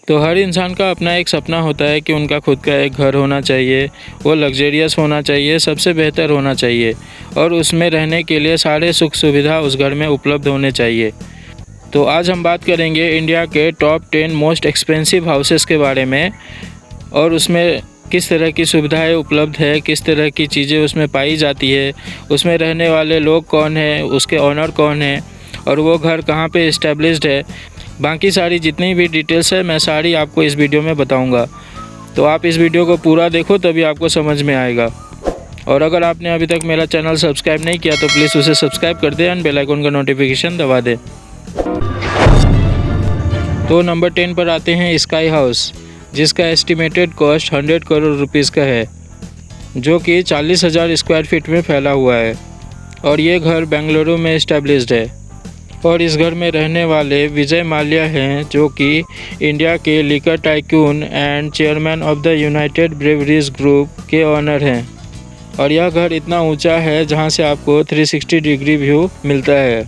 तो हर इंसान का अपना एक सपना होता है कि उनका खुद का एक घर होना चाहिए, वो लग्जरियस होना चाहिए, सबसे बेहतर होना चाहिए और उसमें रहने के लिए सारे सुख सुविधा उस घर में उपलब्ध होने चाहिए। तो आज हम बात करेंगे इंडिया के टॉप 10 मोस्ट एक्सपेंसिव हाउसेस के बारे में और उसमें किस तरह की सुविधाएं उपलब्ध है, किस तरह की चीज़ें उसमें पाई जाती है, उसमें रहने वाले लोग कौन हैं, उसके ऑनर कौन है और वो घर कहाँ पे इस्टेब्लिश्ड है। बाकी सारी जितनी भी डिटेल्स है मैं सारी आपको इस वीडियो में बताऊंगा। तो आप इस वीडियो को पूरा देखो तभी आपको समझ में आएगा। और अगर आपने अभी तक मेरा चैनल सब्सक्राइब नहीं किया तो प्लीज़ उसे सब्सक्राइब कर दें एंड बेल आइकन का नोटिफिकेशन दबा दें। तो नंबर 10 पर आते हैं स्काई हाउस, जिसका एस्टिमेटेड कॉस्ट 100 करोड़ रुपीज़ का है, जो कि 40,000 स्क्वायर फीट में फैला हुआ है और ये घर बेंगलुरु में इस्टेब्लिश्ड है। और इस घर में रहने वाले विजय माल्या हैं, जो कि इंडिया के liquor tycoon and chairman of the United breweries group के ऑनर हैं। और यह घर इतना ऊंचा है जहां से आपको 360 डिग्री व्यू मिलता है।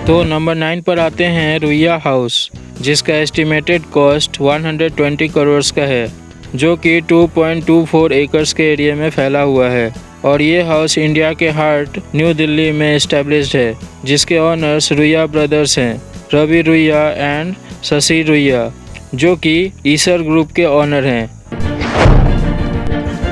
तो नंबर 9 पर आते हैं रुइया हाउस, जिसका एस्टिमेटेड कॉस्ट 120 करोड़ का है, जो कि 2.24 एकर्स के एरिया में फैला हुआ है। और ये हाउस इंडिया के हार्ट न्यू दिल्ली में इस्टेब्लिश्ड है, जिसके ऑनर्स रुइया ब्रदर्स हैं, रवि रुइया एंड शशि रुइया, जो कि ईसर ग्रुप के ऑनर हैं।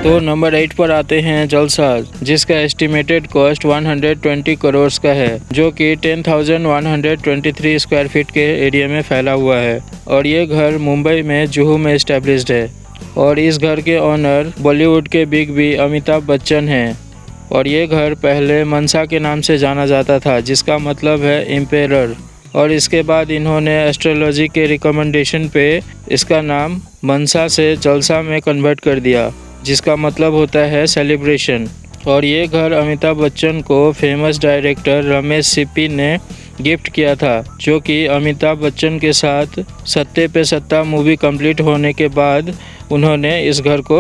तो नंबर 8 पर आते हैं जलसाज, जिसका एस्टिमेटेड कॉस्ट 120 करोड़ का है, जो कि 10,123 स्क्वायर फीट के एरिया में फैला हुआ है। और ये घर मुंबई में जुहू में इस्टेब्लिश्ड है और इस घर के ऑनर बॉलीवुड के बिग बी अमिताभ बच्चन हैं। और ये घर पहले मनसा के नाम से जाना जाता था, जिसका मतलब है एम्पेरर। और इसके बाद इन्होंने एस्ट्रोलॉजी के रिकमेंडेशन पे इसका नाम मनसा से जलसा में कन्वर्ट कर दिया, जिसका मतलब होता है सेलिब्रेशन। और ये घर अमिताभ बच्चन को फेमस डायरेक्टर रमेश सिप्पी ने गिफ्ट किया था, जो कि अमिताभ बच्चन के साथ सत्ते पे सत्ता मूवी कंप्लीट होने के बाद उन्होंने इस घर को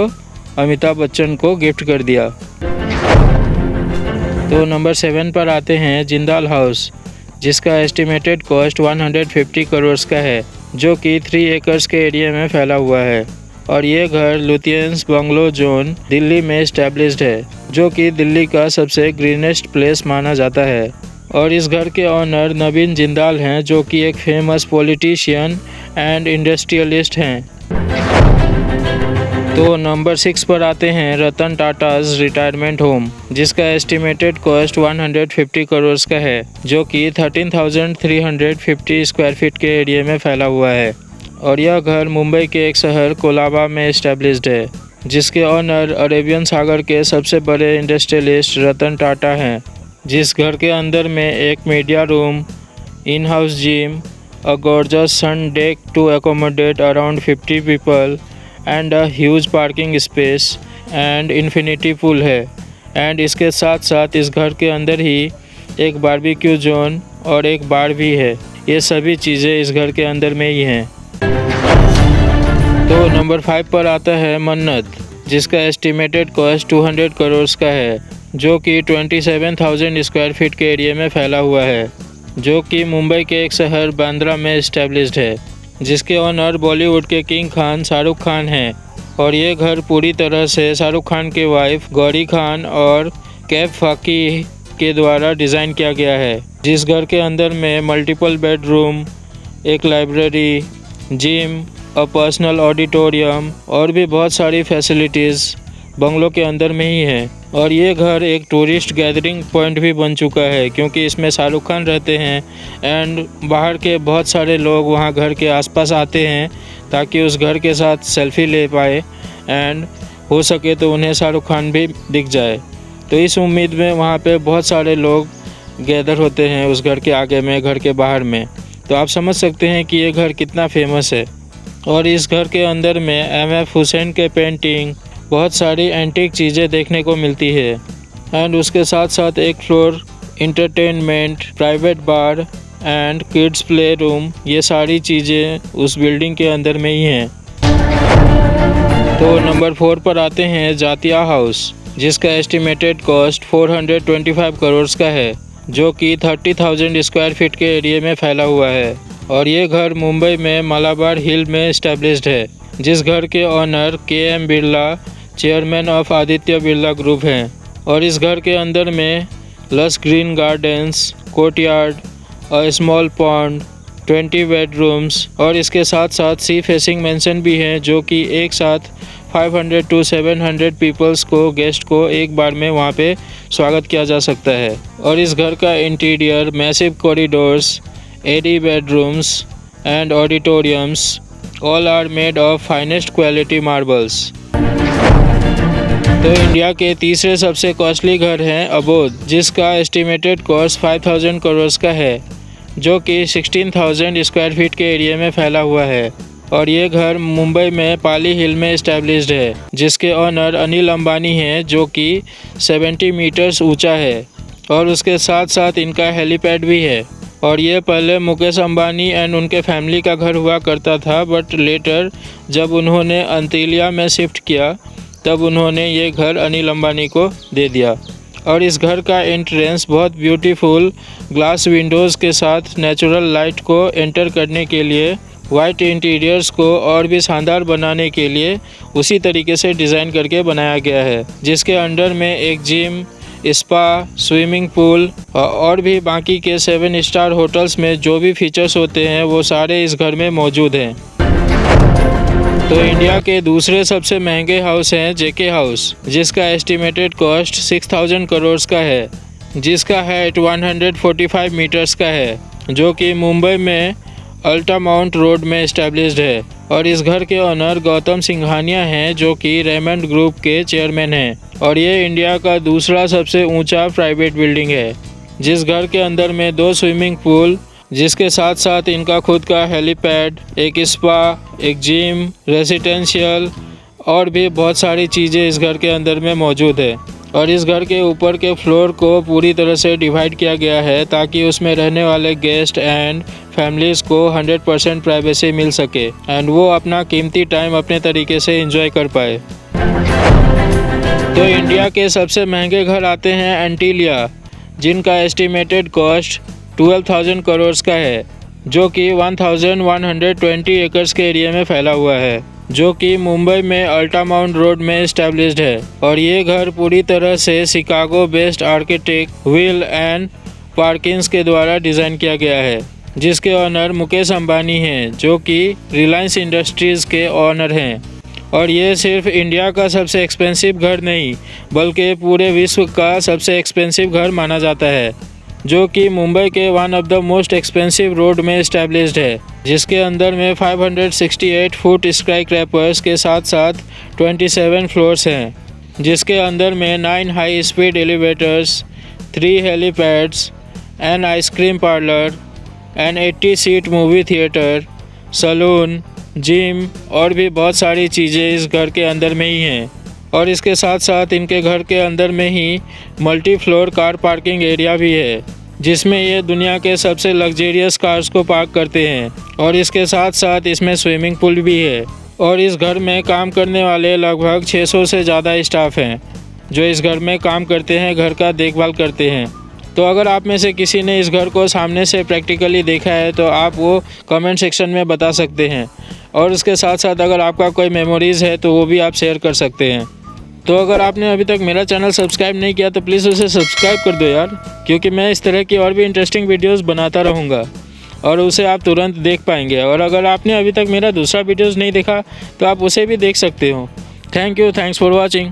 अमिताभ बच्चन को गिफ्ट कर दिया। तो नंबर 7 पर आते हैं जिंदाल हाउस, जिसका एस्टिमेटेड कॉस्ट 150 करोड़ का है, जो कि 3 एकर्स के एरिया में फैला हुआ है। और ये घर लुथियंस बंगलो जोन दिल्ली में इस्टेब्लिश्ड है, जो कि दिल्ली का सबसे ग्रीनेस्ट प्लेस माना जाता है। और इस घर के ऑनर नवीन जिंदाल हैं, जो कि एक फेमस पॉलिटिशियन एंड इंडस्ट्रियलिस्ट हैं। तो नंबर 6 पर आते हैं रतन टाटाज रिटायरमेंट होम, जिसका एस्टिमेटेड कॉस्ट 150 करोड़ का है, जो कि 13,350 स्क्वायर फीट के एरिया में फैला हुआ है। और यह घर मुंबई के एक शहर कोलाबा में इस्टेब्लिश्ड है, जिसके ऑनर अरेबियन सागर के सबसे बड़े इंडस्ट्रियलिस्ट रतन टाटा हैं। जिस घर के अंदर में एक media room, in house gym, a gorgeous sun deck to accommodate around 50 people and a huge parking space and infinity pool है। एंड इसके साथ साथ इस घर के अंदर ही एक बारबेक्यू जोन और एक बार भी है। ये सभी चीज़ें इस घर के अंदर में ही हैं। तो नंबर 5 पर आता है मन्नत, जिसका एस्टिमेटेड कॉस्ट 200 करोड़ का है, जो कि 27,000 स्क्वायर फीट के एरिया में फैला हुआ है, जो कि मुंबई के एक शहर बांद्रा में इस्टेब्लिश्ड है, जिसके ऑनर बॉलीवुड के किंग खान शाहरुख खान हैं। और ये घर पूरी तरह से शाहरुख खान के वाइफ गौरी खान और कैफ फाकी के द्वारा डिज़ाइन किया गया है। जिस घर के अंदर में मल्टीपल बेडरूम, एक library, gym, a personal auditorium और भी बहुत सारी फैसिलिटीज़ बंगलों के अंदर में ही है। और ये घर एक टूरिस्ट गैदरिंग पॉइंट भी बन चुका है, क्योंकि इसमें शाहरुख खान रहते हैं एंड बाहर के बहुत सारे लोग वहाँ घर के आसपास आते हैं ताकि उस घर के साथ सेल्फी ले पाए एंड हो सके तो उन्हें शाहरुख खान भी दिख जाए। तो इस उम्मीद में वहाँ पे बहुत सारे लोग गैदर होते हैं उस घर के आगे में, घर के बाहर में। तो आप समझ सकते हैं कि ये घर कितना फेमस है। और इस घर के अंदर में एम.एफ. हुसैन के पेंटिंग, बहुत सारी एंटीक चीज़ें देखने को मिलती है एंड उसके साथ साथ एक floor entertainment, private bar and kids play room, ये सारी चीज़ें उस बिल्डिंग के अंदर में ही हैं। तो नंबर 4 पर आते हैं जातिया हाउस, जिसका एस्टिमेटेड कॉस्ट 425 करोड़ का है, जो कि 30,000 स्क्वायर फीट के एरिया में फैला हुआ है। और ये घर मुंबई में मलाबार हिल में इस्टेब्लिश्ड है, जिस घर के owner K M. Birla, chairman of Aditya Birla group हैं। और इस घर के अंदर में lush green gardens, courtyard, a small pond, 20 bedrooms और इसके साथ साथ सी फेसिंग मेंशन भी हैं, जो कि एक साथ 500 to 700 पीपल्स को, गेस्ट को एक बार में वहाँ पे स्वागत किया जा सकता है। और इस घर का interior, massive corridors, 80 bedrooms and auditoriums all are made of finest quality marbles. तो इंडिया के तीसरे सबसे कॉस्टली घर हैं अबोध, जिसका एस्टिमेटेड कॉस्ट 5000 करोड़ का है, जो कि 16,000 स्क्वायर फीट के एरिया में फैला हुआ है। और ये घर मुंबई में पाली हिल में इस्टेब्लिश्ड है, जिसके ऑनर अनिल अंबानी हैं, जो कि 70 मीटर्स ऊंचा है और उसके साथ साथ इनका हेलीपैड भी है। और ये पहले मुकेश अंबानी एंड उनके फैमिली का घर हुआ करता था, बट लेटर जब उन्होंने अंतिलिया में शिफ्ट किया तब उन्होंने ये घर अनिल अंबानी को दे दिया। और इस घर का एंट्रेंस बहुत ब्यूटीफुल ग्लास विंडोज़ के साथ नेचुरल लाइट को एंटर करने के लिए, वाइट इंटीरियर्स को और भी शानदार बनाने के लिए उसी तरीके से डिज़ाइन करके बनाया गया है, जिसके अंडर में एक जिम, स्पा, स्विमिंग पूल और भी बाकी के 7 स्टार होटल्स में जो भी फीचर्स होते हैं वो सारे इस घर में मौजूद हैं। तो इंडिया के दूसरे सबसे महंगे हाउस हैं जेके हाउस, जिसका एस्टिमेटेड कॉस्ट 6000 करोड़ का है, जिसका हाइट 145 मीटर्स का है, जो कि मुंबई में अल्टामाउंट रोड में इस्टेब्लिश्ड है। और इस घर के ऑनर गौतम सिंघानिया हैं, जो कि रेमंड ग्रुप के चेयरमैन हैं। और ये इंडिया का दूसरा सबसे ऊंचा प्राइवेट बिल्डिंग है, जिस घर के अंदर में 2 स्विमिंग पूल, जिसके साथ साथ इनका खुद का हेलीपैड, एक स्पा, एक जिम, रेजिडेंशियल और भी बहुत सारी चीज़ें इस घर के अंदर में मौजूद है। और इस घर के ऊपर के फ्लोर को पूरी तरह से डिवाइड किया गया है, ताकि उसमें रहने वाले गेस्ट एंड फैमिलीज़ को 100% प्राइवेसी मिल सके एंड वो अपना कीमती टाइम अपने तरीके से एंजॉय कर पाए। तो इंडिया के सबसे महंगे घर आते हैं एंटीलिया, जिनका एस्टिमेटेड कॉस्ट 12,000 करोड़ का है, जो कि 1120 एकर्स के एरिया में फैला हुआ है, जो कि मुंबई में अल्टामाउंट रोड में इस्टेब्लिश्ड है। और ये घर पूरी तरह से Chicago based architect will and पार्किंस के द्वारा डिज़ाइन किया गया है, जिसके ऑनर मुकेश अंबानी हैं, जो कि रिलायंस इंडस्ट्रीज़ के ऑनर हैं। और ये सिर्फ इंडिया का सबसे एक्सपेंसिव घर नहीं, बल्कि पूरे विश्व का सबसे एक्सपेंसिव घर माना जाता है, जो कि मुंबई के one of the most expensive road में इस्टेब्लिश्ड है, जिसके अंदर में 568 फुट स्काई क्रैपर्स के साथ साथ 27 फ्लोर्स हैं, जिसके अंदर में 9 high speed elevators, 3 helipads, an ice cream parlour, an 80 seat movie theatre, salon, gym और भी बहुत सारी चीज़ें इस घर के अंदर में ही हैं। और इसके साथ साथ इनके घर के अंदर में ही multi floor car parking area भी है, जिसमें ये दुनिया के सबसे लग्जरियस कार्स को पार्क करते हैं। और इसके साथ साथ इसमें स्विमिंग पूल भी है। और इस घर में काम करने वाले लगभग 600 से ज़्यादा स्टाफ हैं, जो इस घर में काम करते हैं, घर का देखभाल करते हैं। तो अगर आप में से किसी ने इस घर को सामने से प्रैक्टिकली देखा है तो आप वो कमेंट सेक्शन में बता सकते हैं। और उसके साथ साथ अगर आपका कोई मेमोरीज़ है तो वो भी आप शेयर कर सकते हैं। तो अगर आपने अभी तक मेरा चैनल सब्सक्राइब नहीं किया तो प्लीज़ उसे सब्सक्राइब कर दो यार, क्योंकि मैं इस तरह की और भी इंटरेस्टिंग वीडियोस बनाता रहूँगा और उसे आप तुरंत देख पाएंगे। और अगर आपने अभी तक मेरा दूसरा वीडियोस नहीं देखा तो आप उसे भी देख सकते हो। Thank you, thanks for watching.